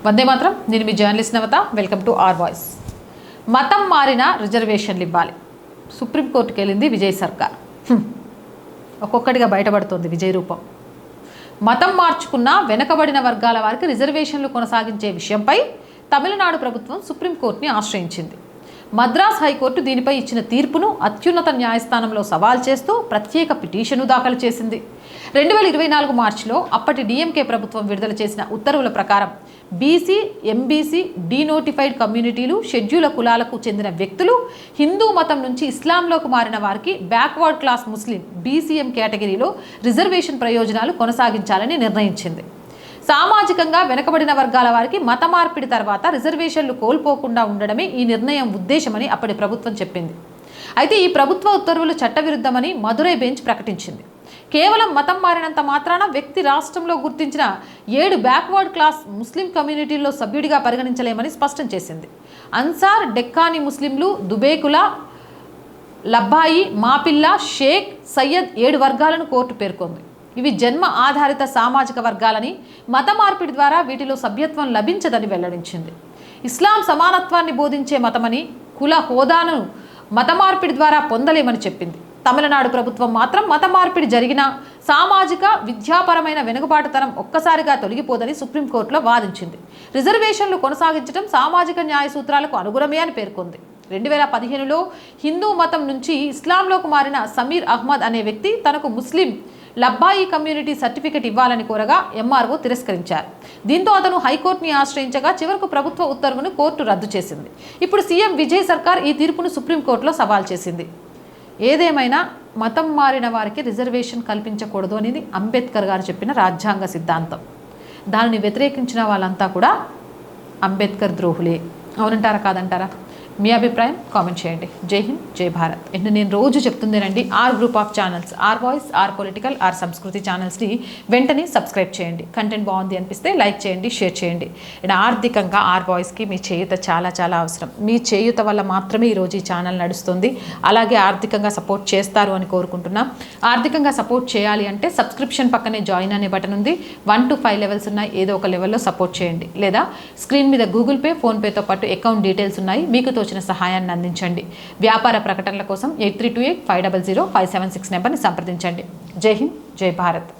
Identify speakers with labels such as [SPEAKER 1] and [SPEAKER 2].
[SPEAKER 1] వందే మాత్రం. నేను మీ journalist Navata. Welcome to R voice. మతం మారిన రిజర్వేషన్లు ఇవ్వాలి. సుప్రీంకోర్టుకి వెళ్ళింది విజయ్ సర్కార్. ఒక్కొక్కటిగా బయటపడుతోంది విజయ్ రూపం. మతం మార్చుకున్న వెనకబడిన వర్గాల వారికి రిజర్వేషన్లు కొనసాగించే విషయంపై తమిళనాడు ప్రభుత్వం సుప్రీంకోర్టుని ఆశ్రయించింది. మద్రాస్ హైకోర్టు దీనిపై ఇచ్చిన తీర్పును అత్యున్నత న్యాయస్థానంలో సవాల్ చేస్తూ ప్రత్యేక పిటిషన్ను దాఖలు చేసింది. 2024 మార్చిలో అప్పటి డిఎంకే ప్రభుత్వం విడుదల చేసిన ఉత్తర్వుల ప్రకారం బీసీ, ఎంబీసీ, డీనోటిఫైడ్ కమ్యూనిటీలు, షెడ్యూల కులాలకు చెందిన వ్యక్తులు, హిందూ మతం నుంచి ఇస్లాంలోకి మారిన వారికి బ్యాక్వర్డ్ క్లాస్ ముస్లిం బీసీఎం కేటగిరీలో రిజర్వేషన్ ప్రయోజనాలు కొనసాగించాలని నిర్ణయించింది. సామాజికంగా వెనుకబడిన వర్గాల వారికి మత మార్పిడి తర్వాత రిజర్వేషన్లు కోల్పోకుండా ఉండడమే ఈ నిర్ణయం ఉద్దేశమని అప్పటి ప్రభుత్వం చెప్పింది. అయితే ఈ ప్రభుత్వ ఉత్తర్వులు చట్టవిరుద్ధమని మదురై బెంచ్ ప్రకటించింది. కేవలం మతం మారినంత మాత్రాన వ్యక్తి రాష్ట్రంలో గుర్తించిన 7 బ్యాక్వర్డ్ క్లాస్ ముస్లిం కమ్యూనిటీల్లో సభ్యుడిగా పరిగణించలేమని స్పష్టం చేసింది. అన్సార్, డెక్కానీ ముస్లింలు, దుబేకుల, లబ్బాయి, మాపిల్ల, షేక్, సయ్యద్ 7 వర్గాలను కోర్టు పేర్కొంది. ఇవి జన్మ ఆధారిత సామాజిక వర్గాలని, మత మార్పిడి ద్వారా వీటిలో సభ్యత్వం లభించదని వెల్లడించింది. ఇస్లాం సమానత్వాన్ని బోధించే మతమని, కుల హోదాను మత మార్పిడి ద్వారా పొందలేమని చెప్పింది. తమిళనాడు ప్రభుత్వం మాత్రం మత మార్పిడి జరిగిన సామాజిక, విద్యాపరమైన వెనుకబాటుతనం ఒక్కసారిగా తొలగిపోదని సుప్రీంకోర్టులో వాదించింది. రిజర్వేషన్లు కొనసాగించడం సామాజిక న్యాయ సూత్రాలకు అనుగుణమే అని పేర్కొంది. 2015లో హిందూ మతం నుంచి ఇస్లాంలోకి మారిన సమీర్ అహ్మద్ అనే వ్యక్తి తనకు ముస్లిం లబ్బాయి కమ్యూనిటీ సర్టిఫికెట్ ఇవ్వాలని కోరగా ఎంఆర్ఓ తిరస్కరించారు. దీంతో అతను హైకోర్టుని ఆశ్రయించగా చివరకు ప్రభుత్వ ఉత్తర్వును కోర్టు రద్దు చేసింది. ఇప్పుడు సీఎం విజయ్ సర్కార్ ఈ తీర్పును సుప్రీంకోర్టులో సవాల్ చేసింది. ఏదేమైనా మతం మారిన వారికి రిజర్వేషన్ కల్పించకూడదు అనేది అంబేద్కర్ గారు చెప్పిన రాజ్యాంగ సిద్ధాంతం. దానిని వ్యతిరేకించిన వాళ్ళంతా కూడా అంబేద్కర్ ద్రోహులే. అవునంటారా కాదంటారా? మీ అభిప్రాయం కామెంట్ చేయండి. జై హింద్, జై భారత్. నేను రోజు చెప్తుందేనండి, R group of channels, R voice, R political, R Sanskriti ఛానల్స్ని వెంటనే సబ్స్క్రైబ్ చేయండి. కంటెంట్ బాగుంది అనిపిస్తే లైక్ చేయండి, షేర్ చేయండి. ఆర్థికంగా ఆర్ వాయిస్కి మీ చేయూత చాలా చాలా అవసరం. మీ చేయూత వల్ల మాత్రమే ఈరోజు ఈ ఛానల్ నడుస్తుంది. అలాగే ఆర్థికంగా సపోర్ట్ చేస్తారు అని కోరుకుంటున్నాం. ఆర్థికంగా సపోర్ట్ చేయాలి అంటే సబ్స్క్రిప్షన్ పక్కనే జాయిన్ అనే బటన్ ఉంది. 1 to 5 లెవెల్స్ ఉన్నాయి. ఏదో ఒక లెవెల్లో సపోర్ట్ చేయండి. లేదా స్క్రీన్ మీద గూగుల్ పే, ఫోన్పేతో పాటు అకౌంట్ డీటెయిల్స్ ఉన్నాయి. మీకు తోచిన సహాయాన్ని అందించండి. వ్యాపార ప్రకటనల కోసం 8328 500 576 నెంబర్ని సంప్రదించండి. జై హింద్, జై భారత్.